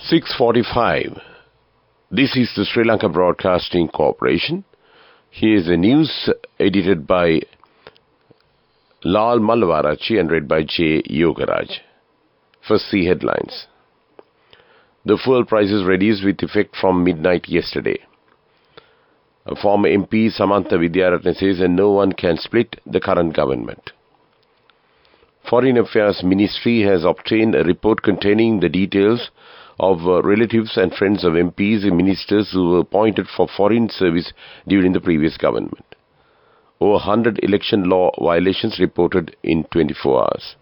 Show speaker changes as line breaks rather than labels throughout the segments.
6:45. This is the Sri Lanka Broadcasting Corporation. Here is the news edited by Lal Mallavarachi and read by J. Yogaraj. First, see headlines. The fuel prices reduced with effect from midnight yesterday. Former MP Samantha Widyarathne says that no one can split the current government. Foreign Affairs Ministry has obtained a report containing the details of relatives and friends of MPs and ministers who were appointed for foreign service during the previous government. Over 100 election law violations reported in 24 hours.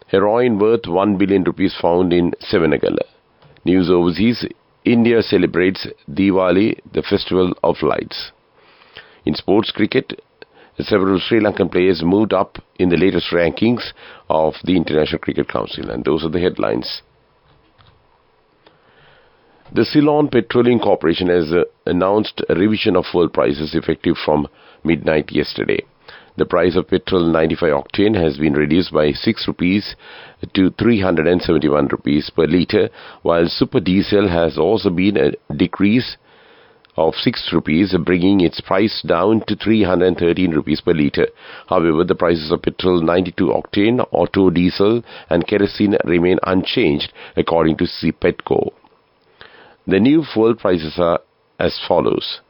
Heroin worth 1 billion rupees found in Sevenagala. News overseas, India celebrates Diwali, the festival of lights. In sports cricket, several Sri Lankan players moved up in the latest rankings of the International Cricket Council, and those are the headlines. The Ceylon Petroleum Corporation has announced a revision of fuel prices effective from midnight yesterday. The price of petrol 95 octane has been reduced by 6 rupees to 371 rupees per litre, while super diesel has also been a decrease of 6 rupees, bringing its price down to 313 rupees per litre. However, the prices of petrol 92 octane, auto diesel and kerosene remain unchanged, according to CPETCO. The new fuel prices are as follows.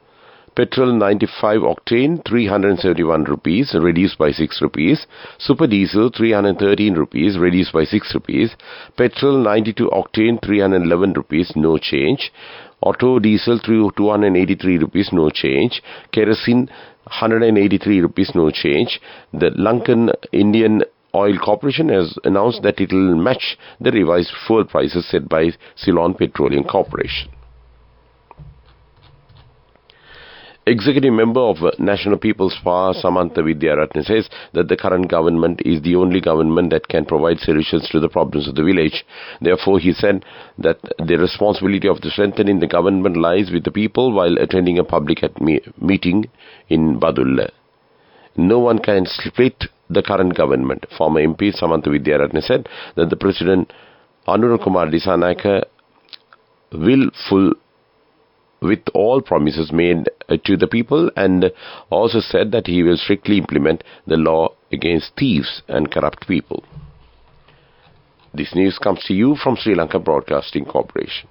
Petrol 95 octane 371 rupees, reduced by 6 rupees. Super diesel 313 rupees, reduced by 6 rupees. Petrol 92 octane 311 rupees, no change. Auto diesel 283 rupees, no change. Kerosene 183 rupees, no change. The Lankan Indian Oil Corporation has announced that it will match the revised fuel prices set by Ceylon Petroleum Corporation. Executive member of National People's Power Samantha Widyarathne says that the current government is the only government that can provide solutions to the problems of the village. Therefore, he said that the responsibility of strengthening the government lies with the people while attending a public meeting in Badulla. No one can split the current government. Former MP Samantha Widyarathne said that the President Anura Kumar Dissanayake will fulfill with all promises made to the people, and also said that he will strictly implement the law against thieves and corrupt people. This news comes to you from Sri Lanka Broadcasting Corporation.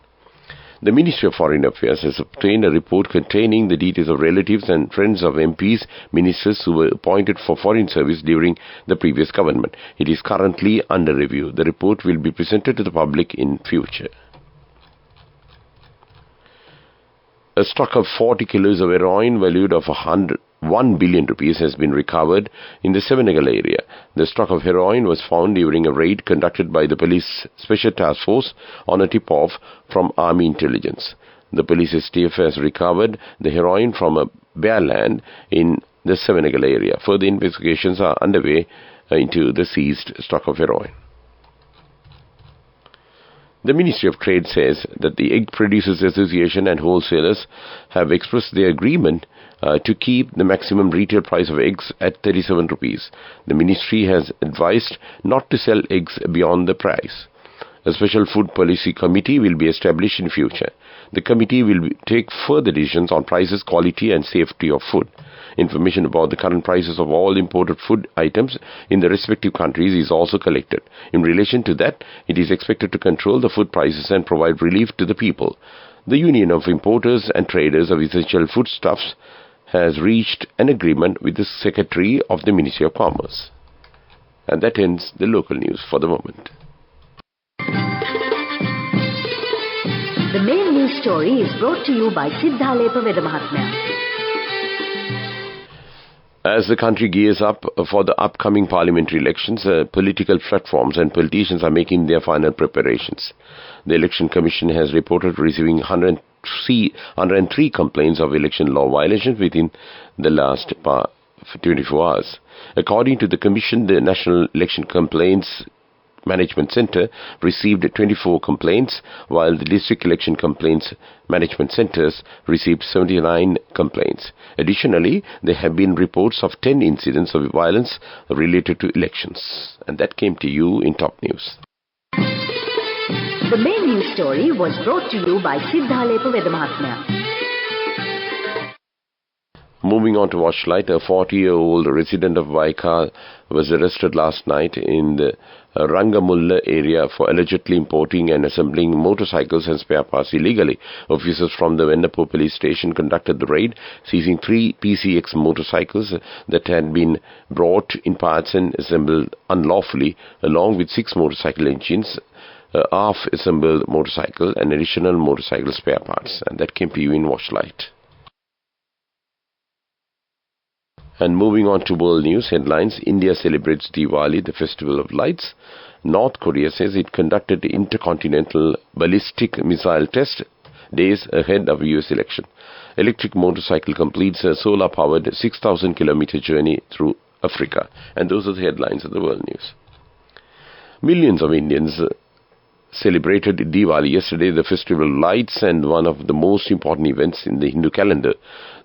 The Ministry of Foreign Affairs has obtained a report containing the details of relatives and friends of MPs, ministers who were appointed for foreign service during the previous government. It is currently under review. The report will be presented to the public in future. A stock of 40 kilos of heroin valued of 1 billion rupees has been recovered in the Sevenagal area. The stock of heroin was found during a raid conducted by the police special task force on a tip-off from Army intelligence. The police STF has recovered the heroin from a bare land in the Sevenagal area. Further investigations are underway into the seized stock of heroin. The Ministry of Trade says that the Egg Producers Association and wholesalers have expressed their agreement to keep the maximum retail price of eggs at 37 rupees. The Ministry has advised not to sell eggs beyond the price. A special food policy committee will be established in future. The committee will take further decisions on prices, quality and safety of food. Information about the current prices of all imported food items in the respective countries is also collected. In relation to that, it is expected to control the food prices and provide relief to the people. The Union of Importers and Traders of Essential Foodstuffs has reached an agreement with the Secretary of the Ministry of Commerce. And that ends the local news for the moment.
The main news story is brought to you by Sinhala Mahatmya.
As the country gears up for the upcoming parliamentary elections, political platforms and politicians are making their final preparations. The Election Commission has reported receiving 103 complaints of election law violations within the last 24 hours. According to the Commission, the National Election Complaints Management Center received 24 complaints, while the District Election Complaints Management Centers received 79 complaints. Additionally, there have been reports of 10 incidents of violence related to elections. And that came to you in top news.
The main news story was brought to you by Sinhala Vedamahatmya.
Moving on to Watchlight, a 40-year-old resident of Baikal was arrested last night in the Rangamulla area for allegedly importing and assembling motorcycles and spare parts illegally. Officers from the Vendapur police station conducted the raid, seizing 3 PCX motorcycles that had been brought in parts and assembled unlawfully, along with 6 motorcycle engines, half-assembled motorcycle and additional motorcycle spare parts. And that came to you in Watchlight. And moving on to world news headlines, India celebrates Diwali, the festival of lights. North Korea says it conducted intercontinental ballistic missile test days ahead of US election. Electric motorcycle completes a solar-powered 6,000-kilometer journey through Africa. And those are the headlines of the world news. Millions of Indians celebrated Diwali yesterday, the festival of lights and one of the most important events in the Hindu calendar.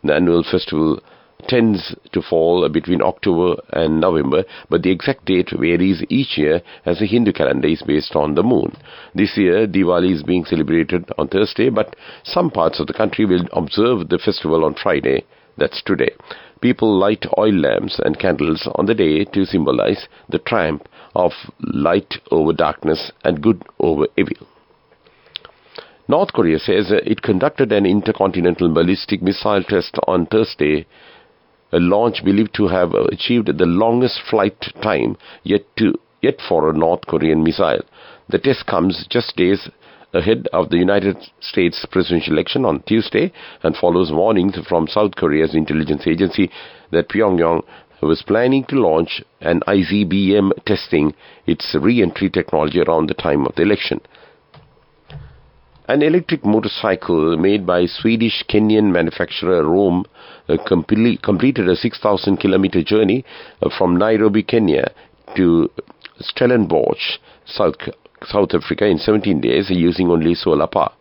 The annual festival tends to fall between October and November, but the exact date varies each year as the Hindu calendar is based on the moon. This year, Diwali is being celebrated on Thursday, but some parts of the country will observe the festival on Friday, that's today. People light oil lamps and candles on the day to symbolize the triumph of light over darkness and good over evil. North Korea says it conducted an intercontinental ballistic missile test on Thursday, a launch believed to have achieved the longest flight time yet for a North Korean missile. The test comes just days ahead of the United States presidential election on Tuesday and follows warnings from South Korea's intelligence agency that Pyongyang was planning to launch an ICBM testing its re-entry technology around the time of the election. An electric motorcycle made by Swedish-Kenyan manufacturer Rome completed a 6,000-kilometer journey from Nairobi, Kenya to Stellenbosch, South Africa in 17 days using only solar power.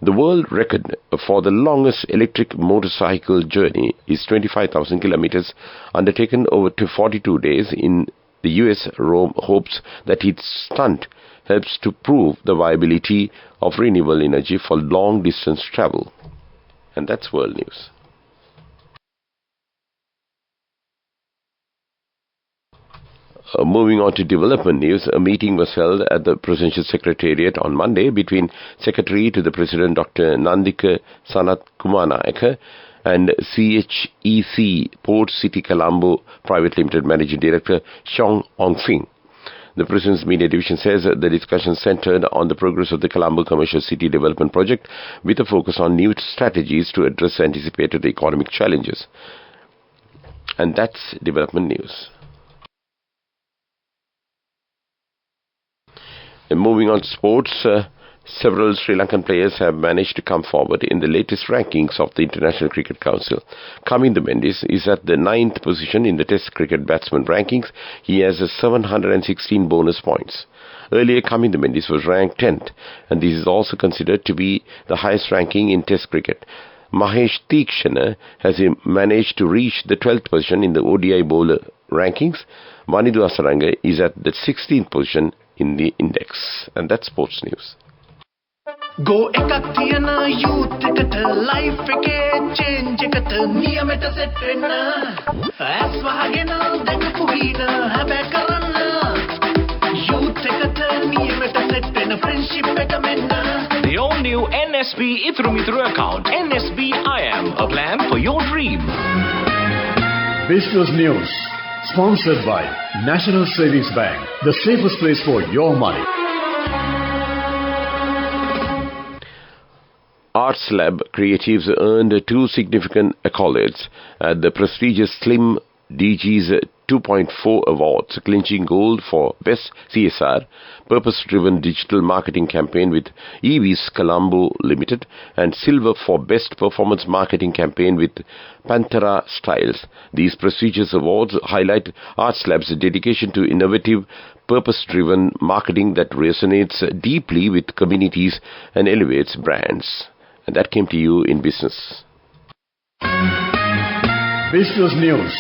The world record for the longest electric motorcycle journey is 25,000 kilometers, undertaken over 42 days in the US. Rome hopes that its stunt helps to prove the viability of renewable energy for long-distance travel. And that's world news. Moving on to development news, a meeting was held at the Presidential Secretariat on Monday between Secretary to the President Dr. Nandika Sanat Kumarnaika and CHEC Port City Colombo Private Limited Managing Director Xiong Ongfing. The President's Media Division says the discussion centered on the progress of the Colombo Commercial City Development Project with a focus on new strategies to address anticipated economic challenges. And that's development news. And moving on to sports, several Sri Lankan players have managed to come forward in the latest rankings of the International Cricket Council. Kamindu Mendis is at the 9th position in the Test cricket batsman rankings. He has 716 bonus points. Earlier, Kamindu Mendis was ranked 10th, and this is also considered to be the highest ranking in Test cricket. Mahesh Theekshana has managed to reach the 12th position in the ODI bowler rankings. Vanidu Asaranga is at the 16th position in the index. And that's sports news.
Go ekak thiyana youth eකට life එකේ change එකට නියමෙට set වෙන්න ඇස් වහගෙන දැකපු වීර හැබැයි කරන්න youth එකට නියමෙට set වෙන friendship එක මෙන්න.
The all new NSB Ithru Mithru account, NSB IM, a plan for your dream.
Business News, sponsored by National Savings Bank, the safest place for your money.
Arts Lab creatives earned 2 significant accolades at the prestigious Slim DG's 2.4 awards, clinching gold for Best CSR, Purpose-Driven Digital Marketing Campaign with EV's Colombo Limited, and silver for Best Performance Marketing Campaign with Pantera Styles. These prestigious awards highlight Arts Lab's dedication to innovative, purpose-driven marketing that resonates deeply with communities and elevates brands. And that came to you in business.
Business News,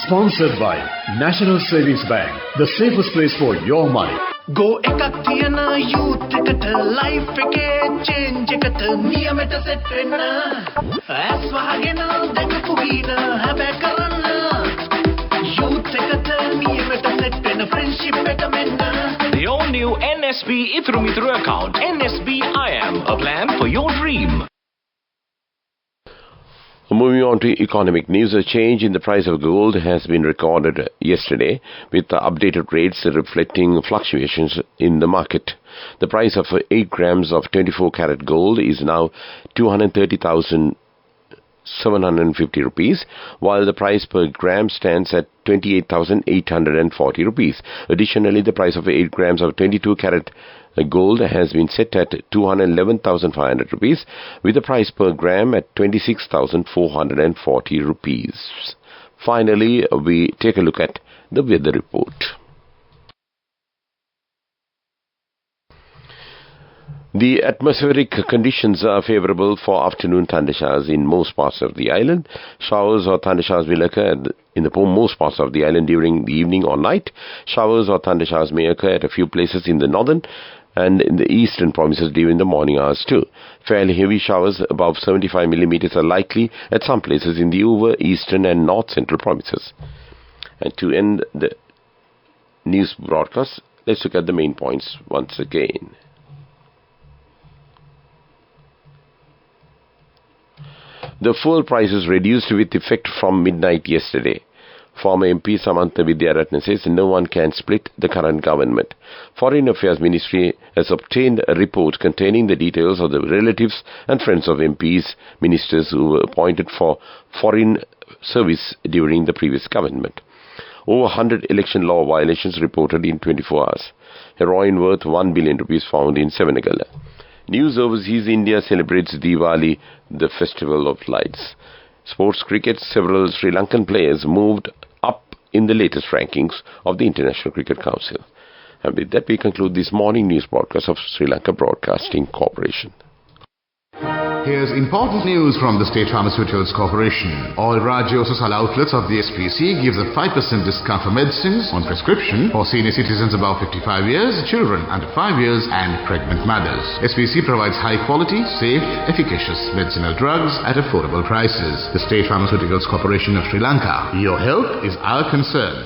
sponsored by National Savings Bank, the safest place for your money.
Go එකක් තියන youth එකට life එකේ change එකට නියමෙට set වෙන්න ඇස් වහගෙන දැකපු ගීන හැබැයි කරන්න youth එකට නියමෙට set වෙන්න friendship එක මෙන්න
The all-new NSB Ithru Mithru account. NSB IM, a plan for your dream.
Moving on to economic news, a change in the price of gold has been recorded yesterday with the updated rates reflecting fluctuations in the market. The price of 8 grams of 24-karat gold is now 230,750 rupees, while the price per gram stands at 28,840 rupees. Additionally, the price of 8 grams of 22-karat gold has been set at 211,500 rupees, with the price per gram at 26,440 rupees. Finally, we take a look at the weather report. The atmospheric conditions are favorable for afternoon thunder showers in most parts of the island. Showers or thunder showers will occur in the most parts of the island during the evening or night. Showers or thunder showers may occur at a few places in the northern and in the eastern provinces during the morning hours too. Fairly heavy showers above 75 millimeters are likely at some places in the over, eastern and north central provinces. And to end the news broadcast, let's look at the main points once again. The fuel prices reduced with effect from midnight yesterday. Former MP Samantha Vidyaratne says no one can split the current government. Foreign Affairs Ministry has obtained a report containing the details of the relatives and friends of MPs, ministers who were appointed for foreign service during the previous government. Over 100 election law violations reported in 24 hours. Heroin worth 1 billion rupees found in Sevenagala. News overseas, India celebrates Diwali, the festival of lights. Sports cricket, several Sri Lankan players moved up in the latest rankings of the International Cricket Council. And with that, we conclude this morning news broadcast of Sri Lanka Broadcasting Corporation.
Here's important news from the State Pharmaceuticals Corporation. All Rajya Social outlets of the SPC gives a 5% discount for medicines on prescription for senior citizens above 55 years, children under 5 years and pregnant mothers. SPC provides high quality, safe, efficacious medicinal drugs at affordable prices. The State Pharmaceuticals Corporation of Sri Lanka. Your health is our concern.